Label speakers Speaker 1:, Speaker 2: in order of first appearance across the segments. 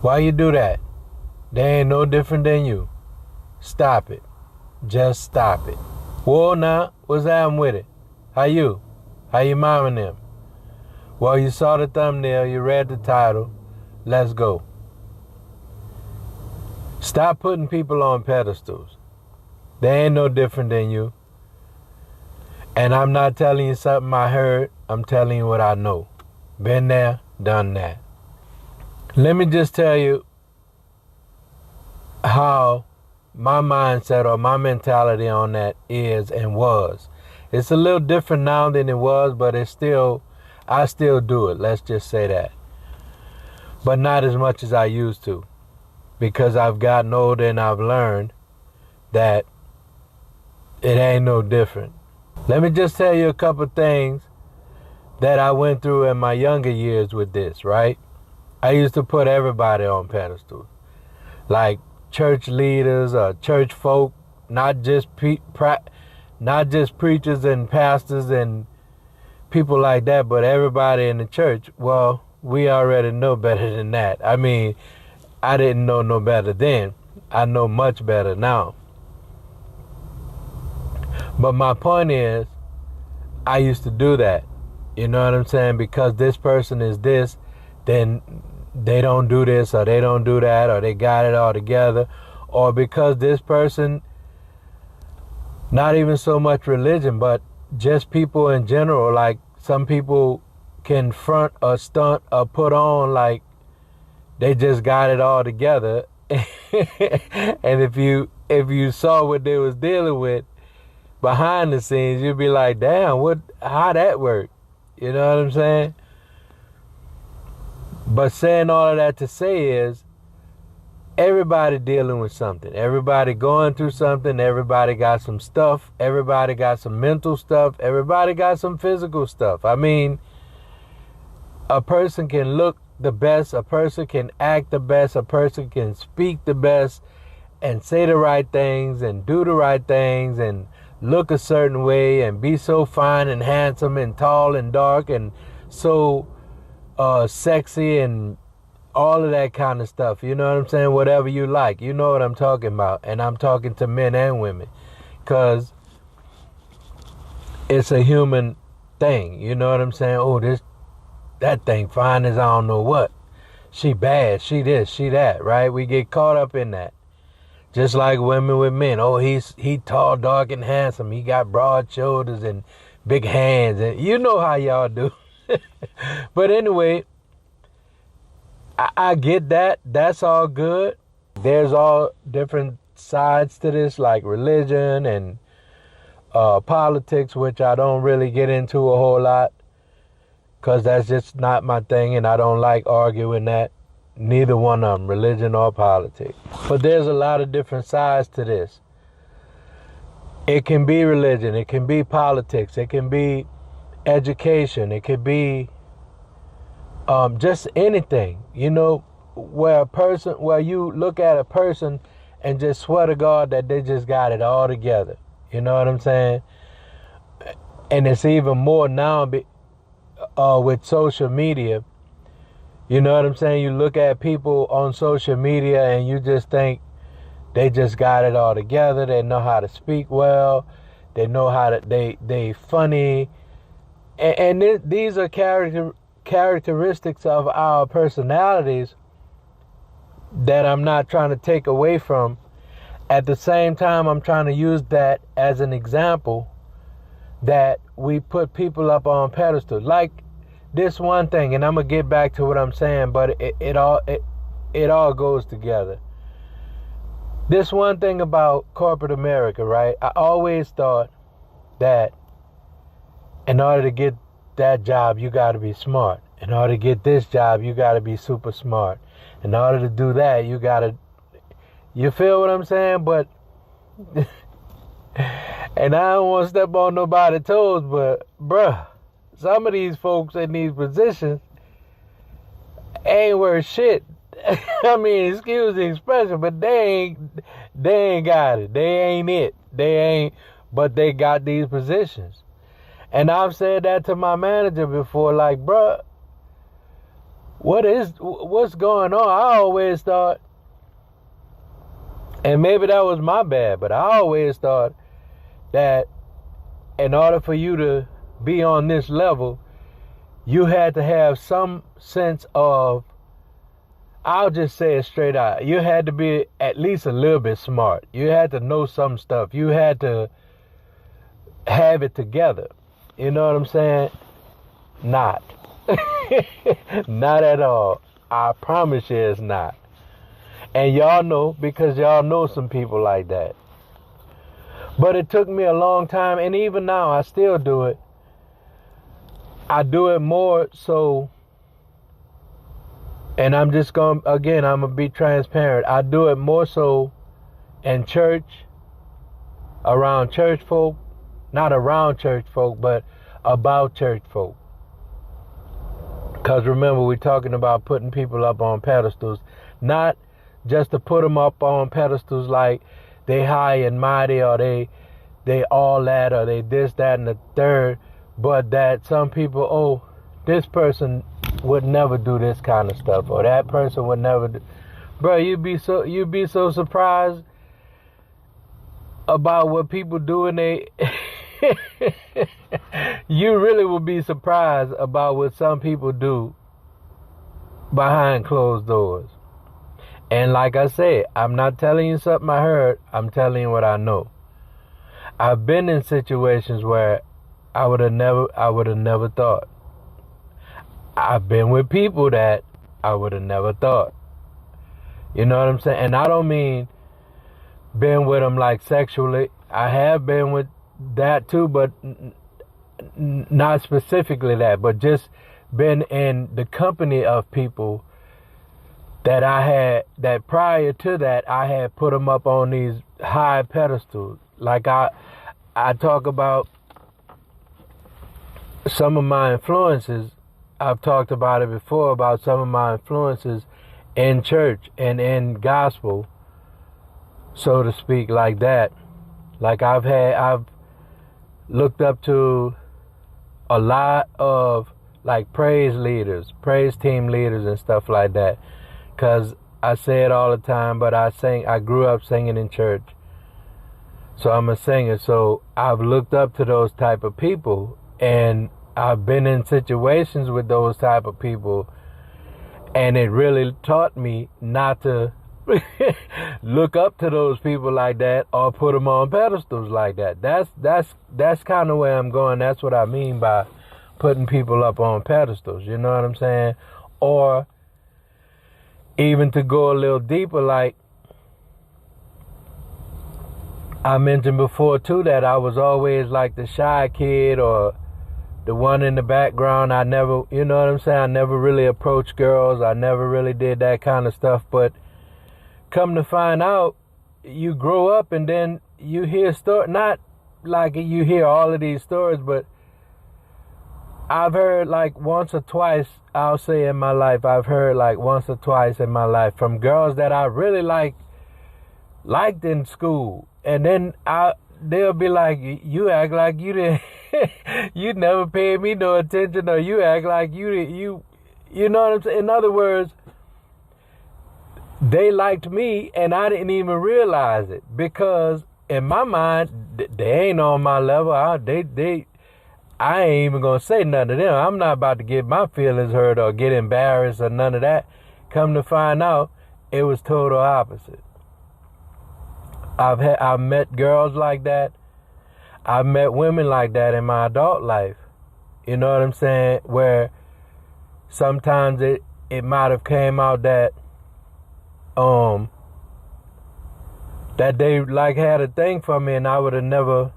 Speaker 1: Why you do that? They ain't no different than you. Stop it. Just stop it. Whoa now, what's happening with it? How you? How you mom and them? Well, you saw the thumbnail, you read the title. Let's go. Stop putting people on pedestals. They ain't no different than you. And I'm not telling you something I heard. I'm telling you what I know. Been there, done that. Let me just tell you how my mindset or my mentality on that is and was. It's a little different now than it was, but I still do it. Let's just say that. But not as much as I used to, because I've gotten older and I've learned that it ain't no different. Let me just tell you a couple things that I went through in my younger years with this, right? I used to put everybody on pedestals, like church leaders or church folk, not just preachers and pastors and people like that, but everybody in the church. Well, we already know better than that. I mean, I didn't know no better then. I know much better now. But my point is, I used to do that. You know what I'm saying? Because this person is this, then they don't do this or they don't do that or they got it all together. Or because this person, not even so much religion, but just people in general, like some people can front or stunt or put on like they just got it all together. And if you saw what they was dealing with behind the scenes, you'd be like, damn, how that work? You know what I'm saying? But saying all of that to say is, everybody dealing with something. Everybody going through something. Everybody got some stuff. Everybody got some mental stuff. Everybody got some physical stuff. I mean, a person can look the best. A person can act the best. A person can speak the best and say the right things and do the right things and look a certain way and be so fine and handsome and tall and dark and so sexy and all of that kind of stuff. You know what I'm saying? Whatever you like. You know what I'm talking about. And I'm talking to men and women, because it's a human thing. You know what I'm saying? Oh, that thing fine as I don't know what. She bad. She this. She that. Right? We get caught up in that. Just like women with men. Oh, he tall, dark, and handsome. He got broad shoulders and big hands. And you know how y'all do. But anyway, I get that. That's all good. There's all different sides to this, like religion and politics, which I don't really get into a whole lot, because that's just not my thing, and I don't like arguing that. Neither one of them, religion or politics. But there's a lot of different sides to this. It can be religion. It can be politics. It can be education. It could be just anything, you know, where you look at a person and just swear to God that they just got it all together. You know what I'm saying? And it's even more now with social media. You know what I'm saying? You look at people on social media and you just think they just got it all together. They know how to speak well. They know how to, they funny. And these are characteristics of our personalities that I'm not trying to take away from. At the same time, I'm trying to use that as an example that we put people up on pedestals. Like this one thing, and I'm going to get back to what I'm saying, but it all goes together. This one thing about corporate America, right? I always thought that in order to get that job, you got to be smart. In order to get this job, you got to be super smart. In order to do that, you got to, you feel what I'm saying? But, and I don't want to step on nobody's toes, but bruh, some of these folks in these positions ain't worth shit. I mean, excuse the expression, but they ain't got it. They ain't it. They ain't, but they got these positions. And I've said that to my manager before, like, bruh, what's going on? I always thought, and maybe that was my bad, but I always thought that in order for you to be on this level, you had to have some sense of, I'll just say it straight out, you had to be at least a little bit smart. You had to know some stuff. You had to have it together. You know what I'm saying? Not. Not at all. I promise you it's not. And y'all know, because y'all know some people like that. But it took me a long time, and even now I still do it. I do it more so, and I'm just going to, again, I'm going to be transparent. I do it more so in church, around church folk, not around church folk, but about church folk. Because remember, we're talking about putting people up on pedestals, not just to put them up on pedestals like they high and mighty, or they all that, or they this, that, and the third, but that some people, oh, this person would never do this kind of stuff, or that person would never do. Bro, you'd be so surprised about what people do, and they you really will be surprised about what some people do behind closed doors. And like I said, I'm not telling you something I heard, I'm telling you what I know. I've been in situations where I would have never thought. I've been with people that I would have never thought. You know what I'm saying? And I don't mean been with them like sexually. I have been with that too, but not specifically that, but just been in the company of people that I had, that prior to that, I had put them up on these high pedestals. Like I talk about some of my influences. I've talked about it before, about some of my influences in church and in gospel, so to speak, like that. Like I've looked up to a lot of like praise leaders, praise team leaders and stuff like that. Cause I say it all the time, but I grew up singing in church. So I'm a singer. So I've looked up to those type of people, and I've been in situations with those type of people, and it really taught me not to look up to those people like that or put them on pedestals like that. That's kind of where I'm going. That's what I mean by putting people up on pedestals. You know what I'm saying? Or even to go a little deeper, like I mentioned before too, that I was always like the shy kid or the one in the background. I never, you know what I'm saying? I never really approached girls. I never really did that kind of stuff. But come to find out, you grow up and then you hear stories, not like you hear all of these stories, but I've heard like once or twice, I'll say in my life, I've heard like once or twice in my life from girls that I really liked in school. And then they'll be like, you act like you didn't, you never paid me no attention, or you act like you know what I'm saying? In other words, they liked me and I didn't even realize it, because in my mind, they ain't on my level. I ain't even gonna say nothing to them. I'm not about to get my feelings hurt or get embarrassed or none of that. Come to find out, it was total opposite. I've met girls like that. I've met women like that in my adult life. You know what I'm saying? Where sometimes it might have came out that that they like had a thing for me, and I would have never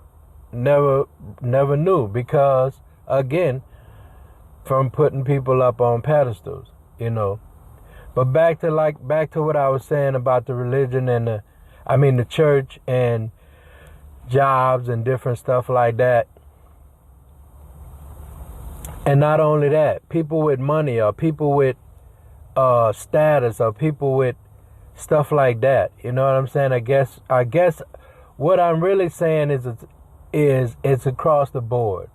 Speaker 1: knew, because again, from putting people up on pedestals, you know. But back to what I was saying about the religion and the church and jobs and different stuff like that. And not only that, people with money or people with status or people with stuff like that. You know what I'm saying? I guess what I'm really saying is it's across the board.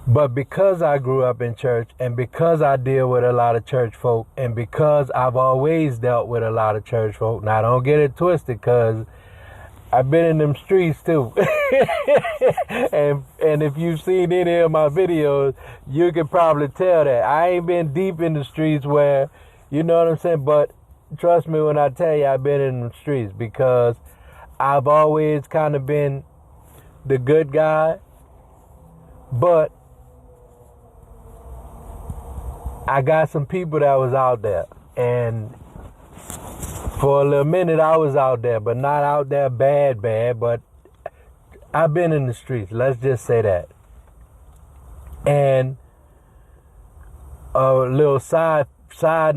Speaker 1: But because I grew up in church, and because I deal with a lot of church folk, and because I've always dealt with a lot of church folk, now don't get it twisted, because I've been in them streets too. and if you've seen any of my videos, you can probably tell that. I ain't been deep in the streets where, you know what I'm saying? But trust me when I tell you I've been in the streets, because I've always kind of been the good guy. But I got some people that was out there, and for a little minute I was out there, but not out there bad, but I've been in the streets, let's just say that. And a little side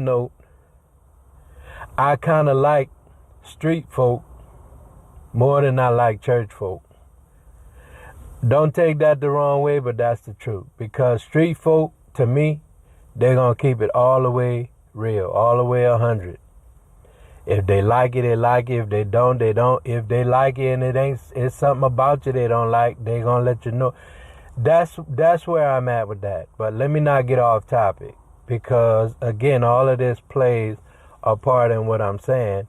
Speaker 1: note, I kind of like street folk more than I like church folk. Don't take that the wrong way, but that's the truth, because street folk, to me, they're going to keep it all the way real, all the way 100. If they like it, they like it. If they don't, they don't. If they like it and it's something about you they don't like, they're going to let you know. That's where I'm at with that. But let me not get off topic, because, again, all of this plays a part in what I'm saying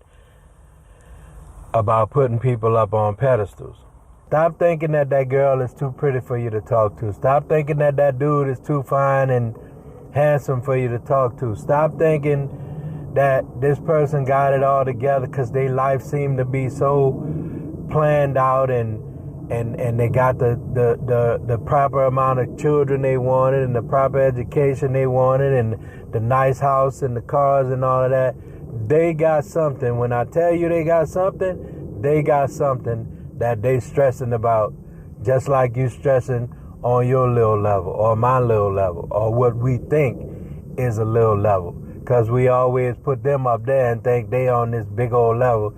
Speaker 1: about putting people up on pedestals. Stop thinking that girl is too pretty for you to talk to. Stop thinking that dude is too fine and handsome for you to talk to. Stop thinking that this person got it all together because their life seemed to be so planned out and they got the proper amount of children they wanted and the proper education they wanted and the nice house and the cars and all of that. They got something. When I tell you they got something that they stressing about, just like you stressing on your little level or my little level or what we think is a little level, because we always put them up there and think they on this big old level.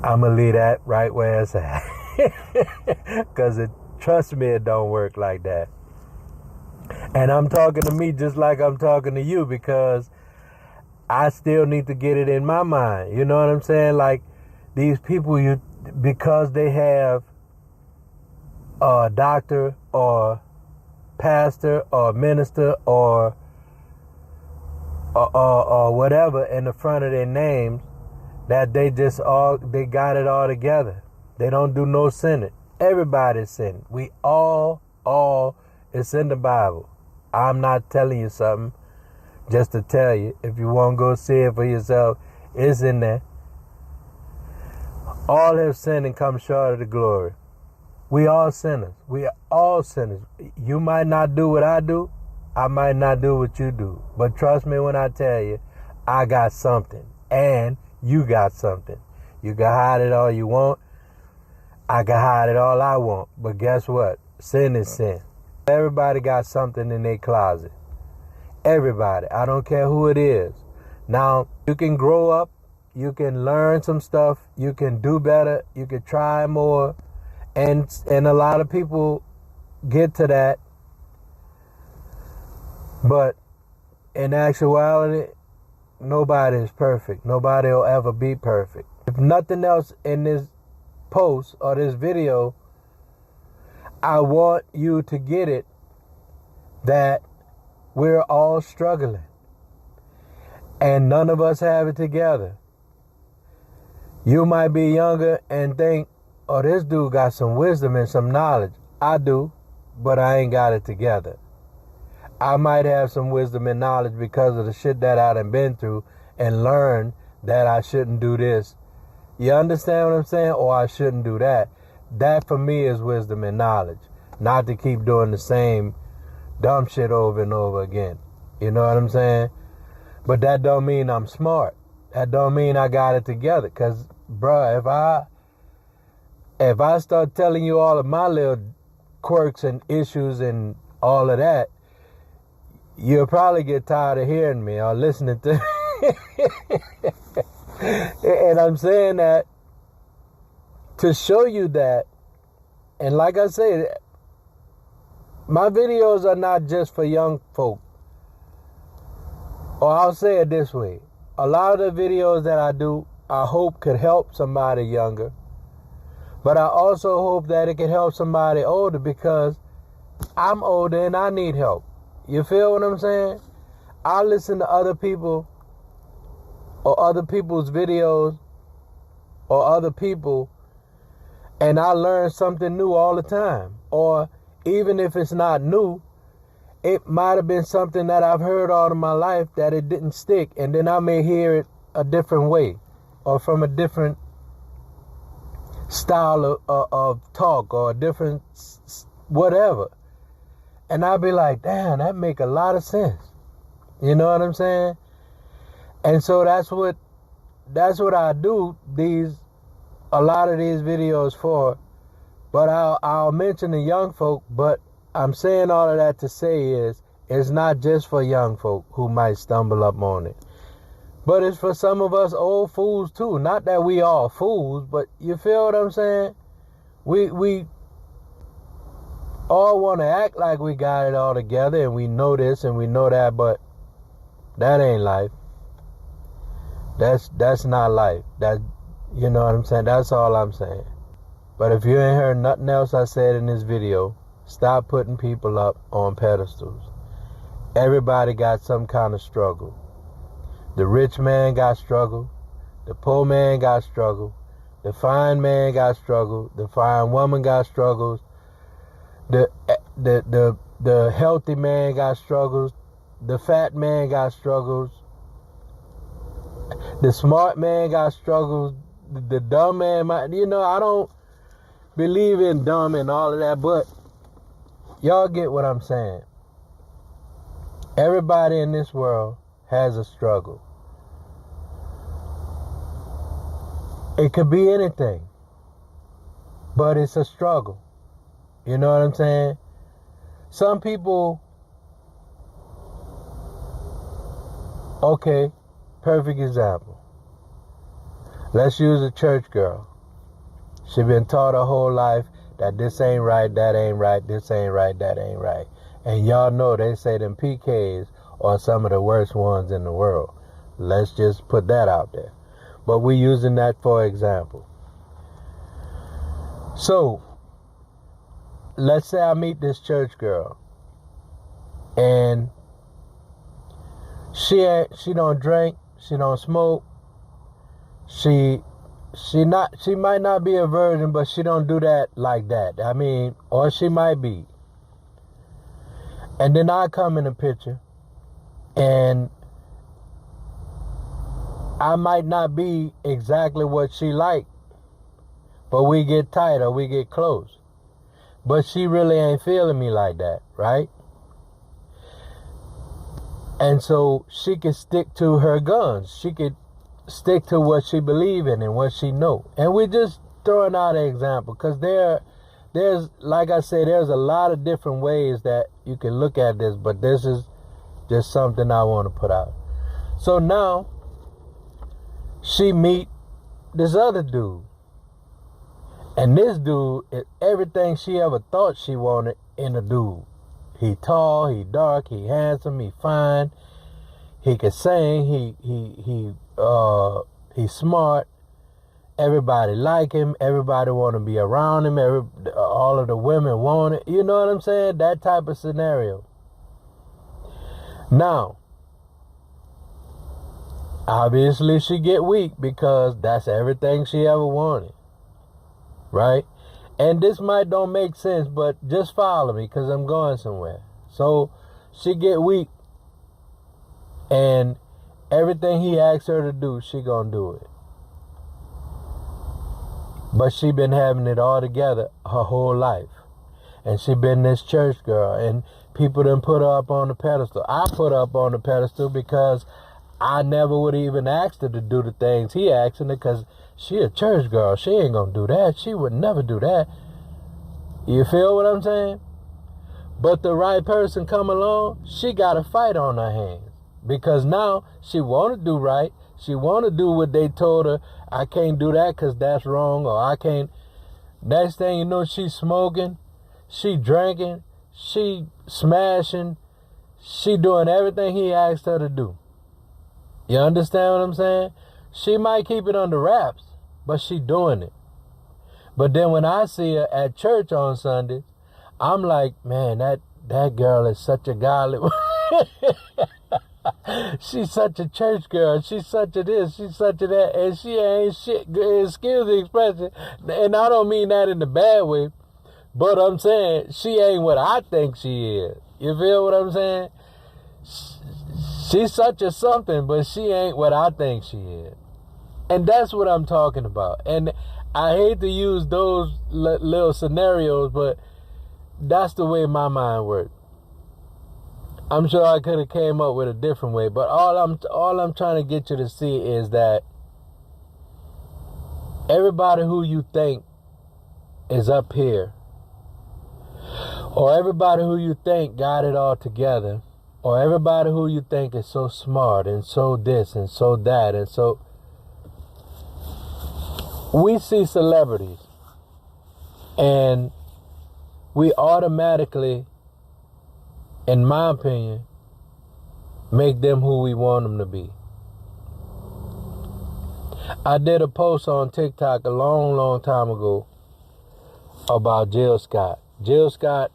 Speaker 1: I'm gonna leave that right where it's at, because trust me, it don't work like that. And I'm talking to me just like I'm talking to you, because I still need to get it in my mind. You know what I'm saying? Like, these people, because they have a doctor or pastor or minister or whatever in the front of their names, that they got it all together. They don't do no sinning. Everybody's sinning. We all, it's in the Bible. I'm not telling you something just to tell you. If you want to go see it for yourself, it's in there. All have sinned and come short of the glory. We all sinners. We are all sinners. You might not do what I do. I might not do what you do. But trust me when I tell you, I got something. And you got something. You can hide it all you want. I can hide it all I want. But guess what? Sin is sin. Everybody got something in their closet. Everybody. I don't care who it is. Now, you can grow up. You can learn some stuff. You can do better. You can try more. And a lot of people get to that. But in actuality, nobody is perfect. Nobody will ever be perfect. If nothing else in this post or this video, I want you to get it that we're all struggling. And none of us have it together. You might be younger and think, oh, this dude got some wisdom and some knowledge. I do, but I ain't got it together. I might have some wisdom and knowledge because of the shit that I done been through and learned that I shouldn't do this. You understand what I'm saying? Or I shouldn't do that. That for me is wisdom and knowledge. Not to keep doing the same dumb shit over and over again. You know what I'm saying? But that don't mean I'm smart. That don't mean I got it together. Because, bruh, if I start telling you all of my little quirks and issues and all of that, you'll probably get tired of hearing me or listening to and I'm saying that to show you that. And like I said, my videos are not just for young folk. Or I'll say it this way. A lot of the videos that I do, I hope could help somebody younger. But I also hope that it can help somebody older, because I'm older and I need help. You feel what I'm saying? I listen to other people or other people's videos or other people, and I learn something new all the time. Or even if it's not new, it might have been something that I've heard all of my life that it didn't stick, and then I may hear it a different way or from a different style of talk or a different whatever. And I'll be like, damn, that make a lot of sense. You know what I'm saying? And so that's what I do a lot of these videos for. But I'll mention the young folk, but I'm saying all of that to say it's not just for young folk who might stumble up on it. But it's for some of us old fools too. Not that we all fools, but you feel what I'm saying? We all want to act like we got it all together and we know this and we know that, but that ain't life. That's not life. That, you know what I'm saying? That's all I'm saying. But if you ain't heard nothing else I said in this video, stop putting people up on pedestals. Everybody got some kind of struggle. The rich man got struggle. The poor man got struggle. The fine man got struggle. The fine woman got struggles. The healthy man got struggles. The fat man got struggles. The smart man got struggles. The dumb man might, I don't believe in dumb and all of that, but y'all get what I'm saying. Everybody in this world has a struggle. It could be anything, but it's a struggle. You know what I'm saying? Some people, okay, perfect example. Let's use a church girl. She been taught her whole life that this ain't right, that ain't right, this ain't right, that ain't right. And y'all know they say them PKs are some of the worst ones in the world. Let's just put that out there. But we're using that for example. So, let's say I meet this church girl and she don't drink, she don't smoke, she might not be a virgin, but she don't do that like that. I mean, or she might be. And then I come in the picture and I might not be exactly what she like, but we get tight or we get close. But she really ain't feeling me like that, right? And so she could stick to her guns. She could stick to what she believe in and what she know. And we're just throwing out an example because there's, like I say, there's a lot of different ways that you can look at this, but this is just something I want to put out. So now she meet this other dude. And this dude is everything she ever thought she wanted in a dude. He tall, he dark, he handsome, he fine, he can sing, he's smart. Everybody like him, everybody want to be around him, all of the women want it. You know what I'm saying? That type of scenario. Now, obviously she get weak because that's everything she ever wanted. Right? And this might don't make sense, but just follow me because I'm going somewhere. So she get weak and everything he asks her to do, she gonna do it. But she been having it all together her whole life. And she been this church girl and people done put her up on the pedestal. I put her up on the pedestal because I never would even asked her to do the things he asking her because she a church girl. She ain't gonna do that. She would never do that. You feel what I'm saying? But the right person come along, she got a fight on her hands. Because now she want to do right. She want to do what they told her. I can't do that because that's wrong, or I can't. Next thing you know, she smoking, she drinking, she smashing, she doing everything he asked her to do. You understand what I'm saying? She might keep it under wraps, but she doing it. But then when I see her at church on Sundays, I'm like, man, that girl is such a godly she's such a church girl. She's such a this. She's such a that. And she ain't shit. Excuse the expression. And I don't mean that in the bad way. But I'm saying she ain't what I think she is. You feel what I'm saying? She's such a something, but she ain't what I think she is. And that's what I'm talking about. And I hate to use those little scenarios, but that's the way my mind works. I'm sure I could have came up with a different way, but all I'm trying to get you to see is that everybody who you think is up here, or everybody who you think got it all together, or everybody who you think is so smart and so this and so that and so, we see celebrities and we automatically, in my opinion, make them who we want them to be. I did a post on TikTok a long time ago about Jill Scott. Jill Scott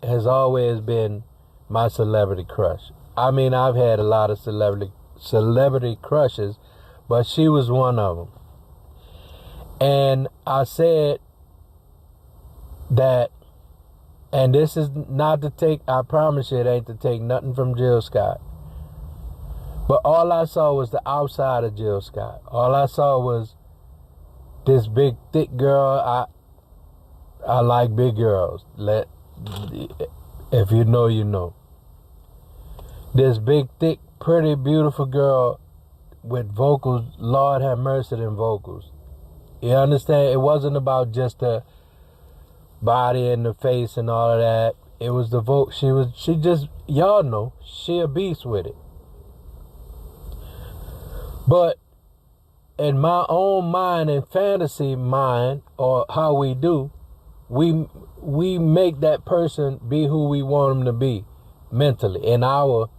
Speaker 1: has always been my celebrity crush. I mean, I've had a lot of celebrity crushes, but she was one of them. And I said that, and this is not to take, I promise you it ain't to take nothing from Jill Scott. But all I saw was the outside of Jill Scott. All I saw was this big, thick girl. I like big girls. If you know, you know. This big, thick, pretty, beautiful girl with vocals. Lord have mercy, them vocals. You understand? It wasn't about just the body and the face and all of that. It was the vote. She just, y'all know, she a beast with it. But in my own mind and fantasy mind, or how we do, we make that person be who we want them to be mentally in our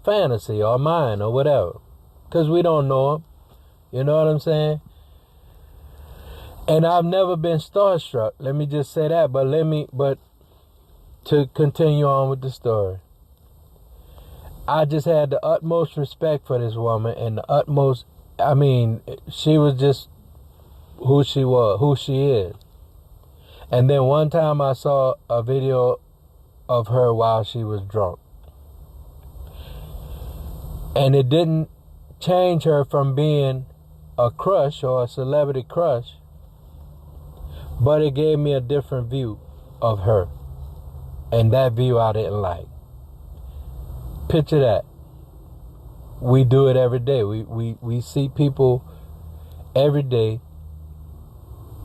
Speaker 1: fantasy or mind or whatever, because we don't know them. You know what I'm saying? And I've never been starstruck. Let me just say that. But to continue on with the story, I just had the utmost respect for this woman and the utmost, I mean, she was just who she was, who she is. And then one time I saw a video of her while she was drunk. And it didn't change her from being a crush or a celebrity crush, but it gave me a different view of her. And that view I didn't like. Picture that. We do it every day. We see people every day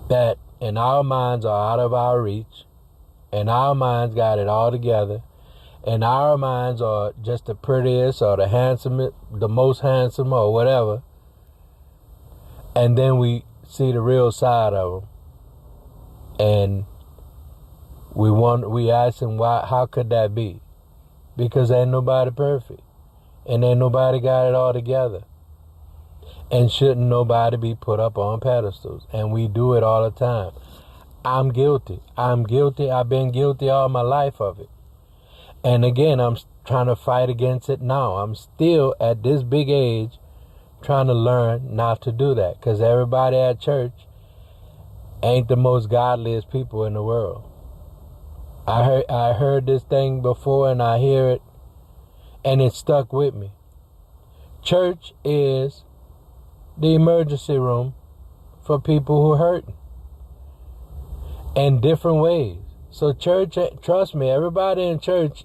Speaker 1: that in our minds are out of our reach. And our minds got it all together. And our minds are just the prettiest or the handsomest, the most handsome or whatever. And then we see the real side of them. And we ask them, why? How could that be? Because ain't nobody perfect. And ain't nobody got it all together. And shouldn't nobody be put up on pedestals. And we do it all the time. I'm guilty. I've been guilty all my life of it. And again, I'm trying to fight against it now. I'm still at this big age trying to learn not to do that. Because everybody at church ain't the most godliest people in the world. I heard this thing before and I hear it and it stuck with me. Church is the emergency room for people who are hurting in different ways. So church, trust me, everybody in church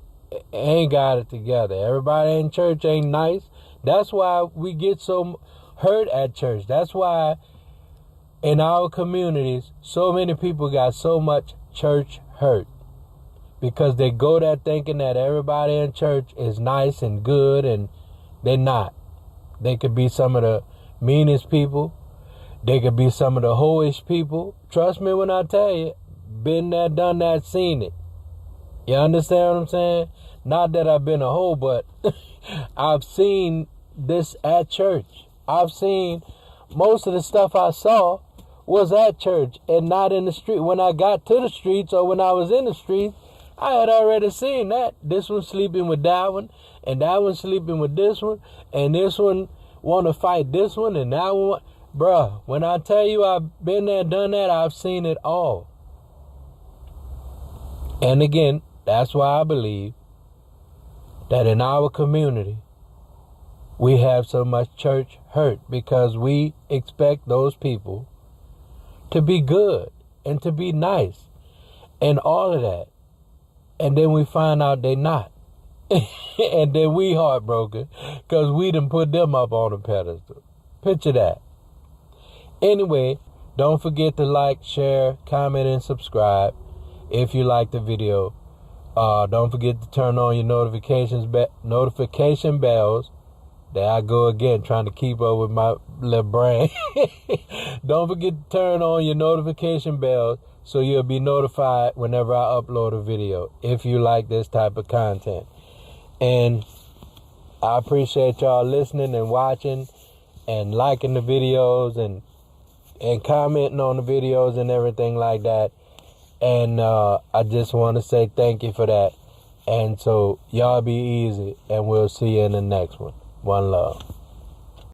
Speaker 1: ain't got it together. Everybody in church ain't nice. That's why we get so hurt at church. That's why in our communities, so many people got so much church hurt. Because they go there thinking that everybody in church is nice and good, and they're not. They could be some of the meanest people. They could be some of the hoish people. Trust me when I tell you, been there, done that, seen it. You understand what I'm saying? Not that I've been a hoe, but I've seen this at church. I've seen most of the stuff I saw was at church and not in the street. When I got to the streets or when I was in the streets, I had already seen that. This one sleeping with that one, and that one sleeping with this one, and this one want to fight this one, and that one. Bruh, when I tell you I've been there, done that, I've seen it all. And again, that's why I believe that in our community, we have so much church hurt, because we expect those people to be good and to be nice and all of that. And then we find out they not. And then we heartbroken because we done put them up on a pedestal. Picture that. Anyway, don't forget to like, share, comment, and subscribe if you like the video. Don't forget to turn on your notification bells. There I go again, trying to keep up with my little brain. Don't forget to turn on your notification bells so you'll be notified whenever I upload a video, if you like this type of content. And I appreciate y'all listening and watching and liking the videos and commenting on the videos and everything like that. And I just want to say thank you for that. And so y'all be easy, and we'll see you in the next one. One love.